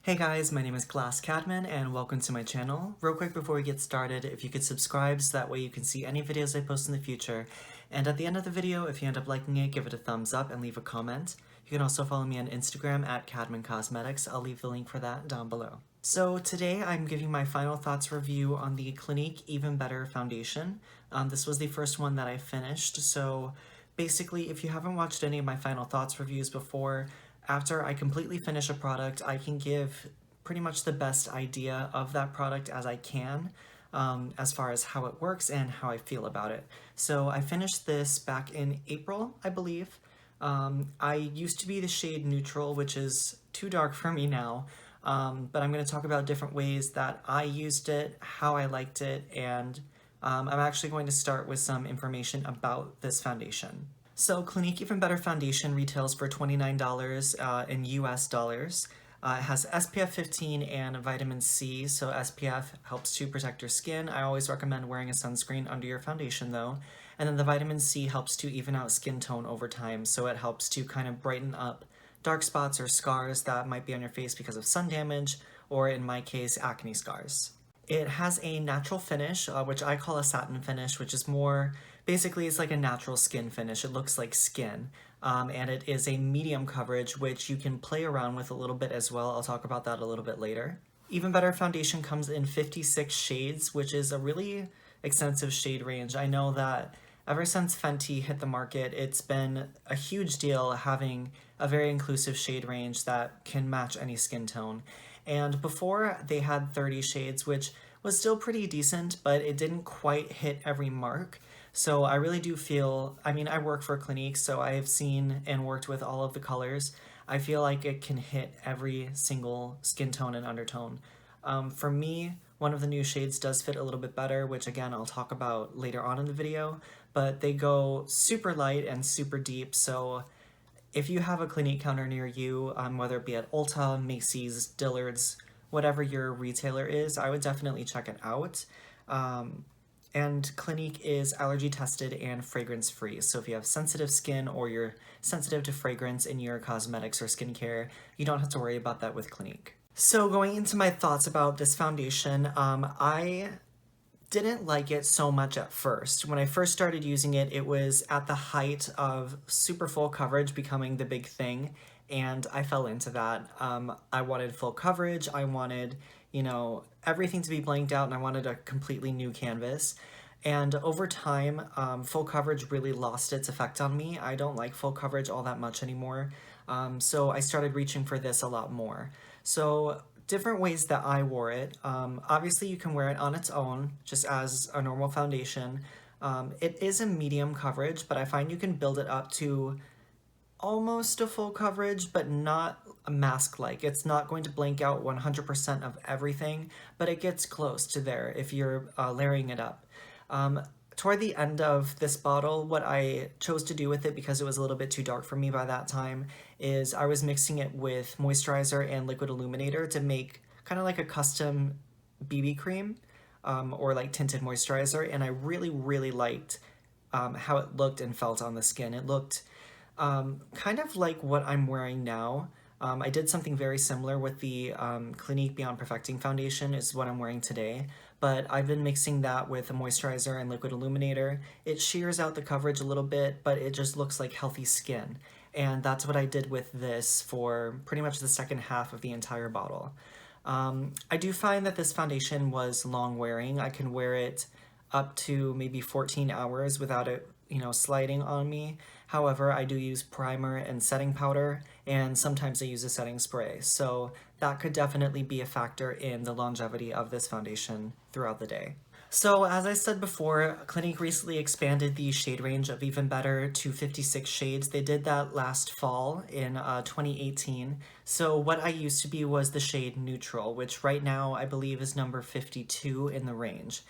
Hey guys, my name is Caedmon and welcome to my channel. Real quick before we get started, if you could subscribe so that way you can see any videos I post in the future. And at the end of the video, if you end up liking it, give it a thumbs up and leave a comment. You can also follow me on Instagram at Caedmon I'll leave the link for that down below. So today I'm giving my final thoughts review on the Clinique Even Better foundation. This was the first one that I finished, so basically if you haven't watched any of my final thoughts reviews before, after I completely finish a product, I can give pretty much the best idea of that product as I can, as far as how it works and how I feel about it. So I finished this back in April, I believe. I used to be the shade neutral, which is too dark for me now, but I'm going to talk about different ways that I used it, how I liked it, and I'm actually going to start with some information about this foundation. So Clinique Even Better Foundation retails for $29 in US dollars. It has SPF 15 and vitamin C, so SPF helps to protect your skin. I always recommend wearing a sunscreen under your foundation though. And then the vitamin C helps to even out skin tone over time, so it helps to kind of brighten up dark spots or scars that might be on your face because of sun damage, or in my case, acne scars. It has a natural finish, which I call a satin finish, which is more, basically it's like a natural skin finish. It looks like skin. And it is a medium coverage, which you can play around with a little bit as well. I'll talk about that a little bit later. Even Better foundation comes in 56 shades, which is a really extensive shade range. I know that ever since Fenty hit the market, it's been a huge deal having a very inclusive shade range that can match any skin tone. And before they had 30 shades, which was still pretty decent, but it didn't quite hit every mark. So I really do feel, I mean, I work for Clinique, so I have seen and worked with all of the colors. I feel like it can hit every single skin tone and undertone. For me, one of the new shades does fit a little bit better, which again, I'll talk about later on in the video, but they go super light and super deep, so if you have a Clinique counter near you, whether it be at Ulta, Macy's, Dillard's, whatever your retailer is, I would definitely check it out. And Clinique is allergy tested and fragrance free. So if you have sensitive skin or you're sensitive to fragrance in your cosmetics or skincare, you don't have to worry about that with Clinique. So going into my thoughts about this foundation, I didn't like it so much at first. When I first started using it, it was at the height of super full coverage becoming the big thing, and I fell into that. I wanted full coverage, I wanted, everything to be blanked out, and I wanted a completely new canvas. And over time, full coverage really lost its effect on me. I don't like full coverage all that much anymore, so I started reaching for this a lot more. So different ways that I wore it. Obviously you can wear it on its own, just as a normal foundation. It is a medium coverage, but I find you can build it up to almost a full coverage, but not a mask-like. It's not going to blank out 100% of everything, but it gets close to there if you're layering it up. Toward the end of this bottle, what I chose to do with it, because it was a little bit too dark for me by that time, is I was mixing it with moisturizer and liquid illuminator to make kind of like a custom BB cream, or like tinted moisturizer, and I really, really liked how it looked and felt on the skin. It looked kind of like what I'm wearing now. I did something very similar with the Clinique Beyond Perfecting foundation, is what I'm wearing today, but I've been mixing that with a moisturizer and liquid illuminator. It shears out the coverage a little bit, but it just looks like healthy skin. And that's what I did with this for pretty much the second half of the entire bottle. I do find that this foundation was long wearing. I can wear it up to maybe 14 hours without it, sliding on me. However, I do use primer and setting powder, and sometimes I use a setting spray. So that could definitely be a factor in the longevity of this foundation throughout the day. So as I said before, Clinique recently expanded the shade range of Even Better to 56 shades. They did that last fall in 2018. So what I used to be was the shade Neutral, which right now I believe is number 52 in the range.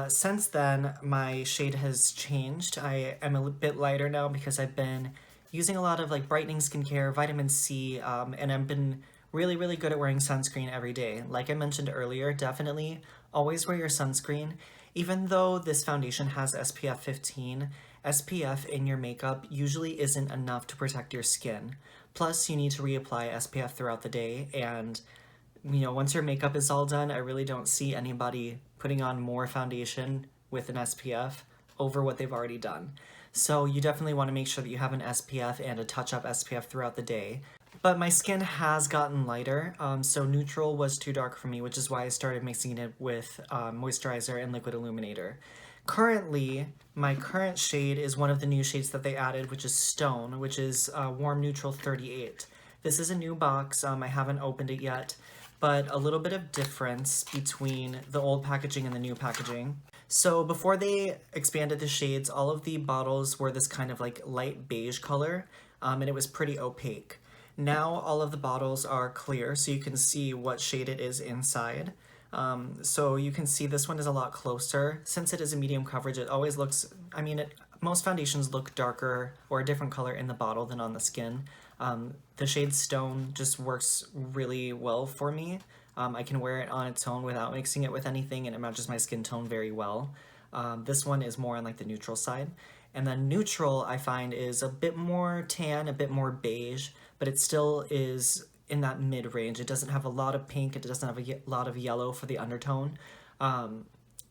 Since then, my shade has changed. I am a bit lighter now because I've been using a lot of like brightening skincare, vitamin C, and I've been really, really good at wearing sunscreen every day. Like I mentioned earlier, definitely always wear your sunscreen. Even though this foundation has SPF 15, SPF in your makeup usually isn't enough to protect your skin. Plus, you need to reapply SPF throughout the day, and you know, once your makeup is all done, I really don't see anybody putting on more foundation with an SPF over what they've already done. So you definitely want to make sure that you have an SPF and a touch-up SPF throughout the day. But my skin has gotten lighter, so neutral was too dark for me, which is why I started mixing it with moisturizer and liquid illuminator. Currently, my current shade is one of the new shades that they added, which is Stone, which is Warm Neutral 38. This is a new box, I haven't opened it yet, but a little bit of difference between the old packaging and the new packaging. So before they expanded the shades, all of the bottles were this kind of like light beige color, and it was pretty opaque. Now all of the bottles are clear, so you can see what shade it is inside. So you can see this one is a lot closer. Since it is a medium coverage, it always looks, I mean, most foundations look darker or a different color in the bottle than on the skin. The shade Stone just works really well for me. I can wear it on its own without mixing it with anything, and it matches my skin tone very well. This one is more on like the neutral side. And then neutral, I find, is a bit more tan, a bit more beige, but it still is in that mid-range. It doesn't have a lot of pink, it doesn't have a lot of yellow for the undertone.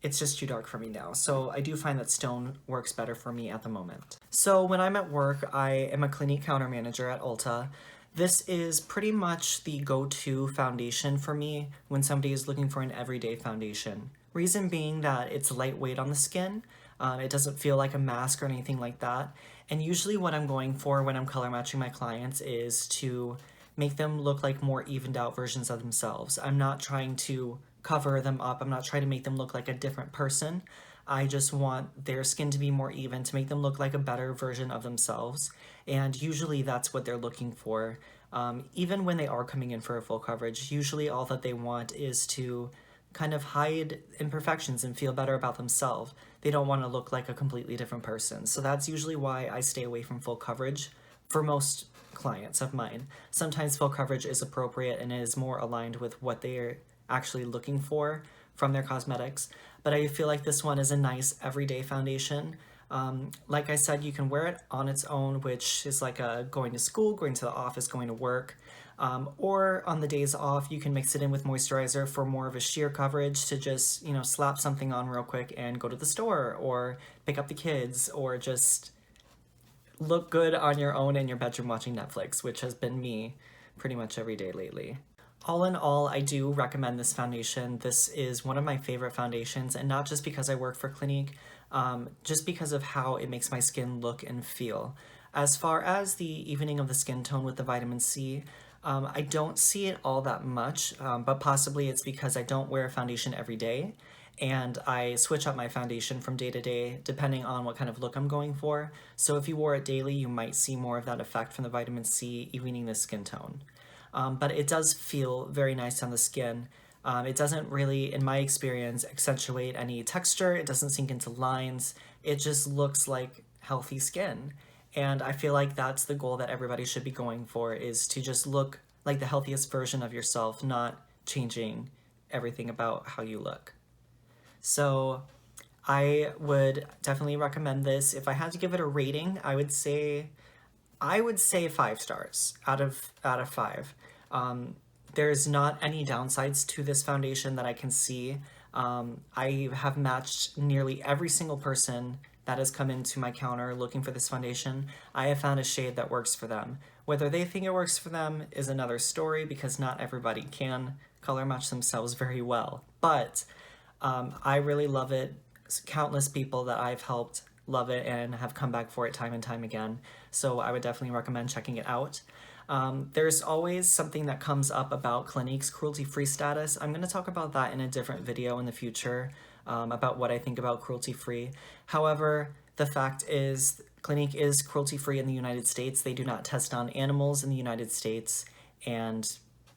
It's just too dark for me now. So I do find that Stone works better for me at the moment. So when I'm at work, I am a Clinique counter manager at Ulta. This is pretty much the go-to foundation for me when somebody is looking for an everyday foundation. Reason being that it's lightweight on the skin, it doesn't feel like a mask or anything like that, and usually what I'm going for when I'm color matching my clients is to make them look like more evened out versions of themselves. I'm not trying to cover them up, I'm not trying to make them look like a different person. I just want their skin to be more even, to make them look like a better version of themselves. And usually that's what they're looking for. Even when they are coming in for a full coverage, usually all that they want is to kind of hide imperfections and feel better about themselves. They don't want to look like a completely different person. So that's usually why I stay away from full coverage for most clients of mine. Sometimes full coverage is appropriate and is more aligned with what they're actually looking for from their cosmetics, but I feel like this one is a nice everyday foundation. Like I said, you can wear it on its own, which is like going to school, going to the office, going to work, or on the days off, you can mix it in with moisturizer for more of a sheer coverage to just, you know, slap something on real quick and go to the store or pick up the kids or just look good on your own in your bedroom watching Netflix, which has been me pretty much every day lately. All in all, I do recommend this foundation. This is one of my favorite foundations, and not just because I work for Clinique, just because of how it makes my skin look and feel. As far as the evening of the skin tone with the vitamin C, I don't see it all that much, but possibly it's because I don't wear a foundation every day, and I switch up my foundation from day to day depending on what kind of look I'm going for. So if you wore it daily, you might see more of that effect from the vitamin C evening the skin tone. But it does feel very nice on the skin. It doesn't really, in my experience, accentuate any texture. It doesn't sink into lines. It just looks like healthy skin. And I feel like that's the goal that everybody should be going for, is to just look like the healthiest version of yourself, not changing everything about how you look. So I would definitely recommend this. If I had to give it a rating, I would say 5 stars out of 5. There's not any downsides to this foundation that I can see. I have matched nearly every single person that has come into my counter looking for this foundation. I have found a shade that works for them. Whether they think it works for them is another story, because not everybody can color match themselves very well. But I really love it. Countless people that I've helped love it and have come back for it time and time again. So I would definitely recommend checking it out. There's always something that comes up about Clinique's cruelty-free status. I'm going to talk about that in a different video in the future, about what I think about cruelty-free. However, the fact is, Clinique is cruelty-free in the United States. They do not test on animals in the United States, and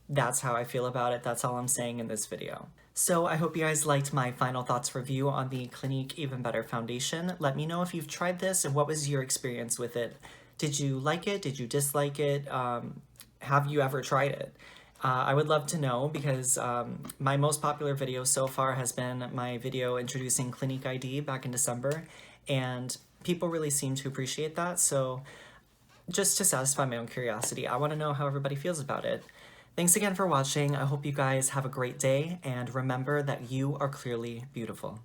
that's how I feel about it. That's all I'm saying in this video. So I hope you guys liked my final thoughts review on the Clinique Even Better Foundation. Let me know if you've tried this and what was your experience with it. Did you like it? Did you dislike it? Have you ever tried it? I would love to know, because my most popular video so far has been my video introducing Clinique ID back in December, and people really seem to appreciate that. So just to satisfy my own curiosity, I want to know how everybody feels about it. Thanks again for watching. I hope you guys have a great day, and remember that you are clearly beautiful.